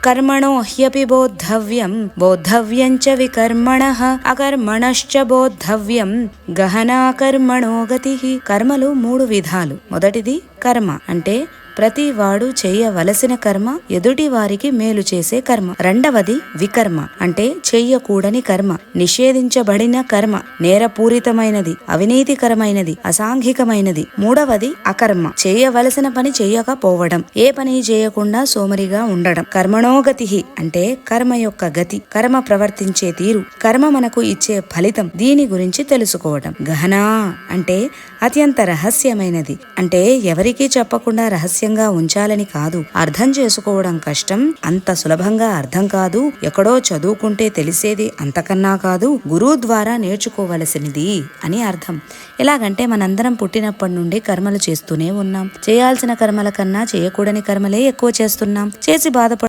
कर्मणो ह्यपि बोद्धव्यं बोद्धव्यं च विकर्मणः అకర్మణశ్చ బోద్ధవ్యం గహనా కర్మణో గతిః. కర్మలు 3 విధాలు. మొదటిది కర్మ అంటే ప్రతి వాడు చెయ్యవలసిన కర్మ, ఎదుటి వారికి మేలు చేసే కర్మ. రెండవది వికర్మ అంటే చెయ్యకూడని కర్మ, నిషేధించబడిన కర్మ, నేరపూరితమైనది, అవినీతికరమైనది, అసాంఘికమైనది. మూడవది అకర్మ, చేయవలసిన పని చెయ్యకపోవడం, ఏ పని చేయకుండా సోమరిగా ఉండడం. కర్మణోగతి అంటే కర్మ యొక్క గతి, కర్మ ప్రవర్తించే తీరు, కర్మ మనకు ఇచ్చే ఫలితం, దీని గురించి తెలుసుకోవడం. గహనా అంటే అత్యంత రహస్యమైనది, అంటే ఎవరికీ చెప్పకుండా రహస్యంగా ఉంచాలని కాదు. అర్థం చేసుకోవడం కష్టం, అంత సులభంగా అర్థం కాదు. ఎక్కడో చదువుకుంటే తెలిసేది అంతకన్నా కాదు, గురువు ద్వారా నేర్చుకోవలసినది అని అర్థం. ఎలాగంటే మనందరం పుట్టినప్పటి నుండి కర్మలు చేస్తూనే ఉన్నాం. చేయాల్సిన కర్మల కన్నా చేయకూడని కర్మలే ఎక్కువ చేస్తున్నాం. చేసి బాధపడు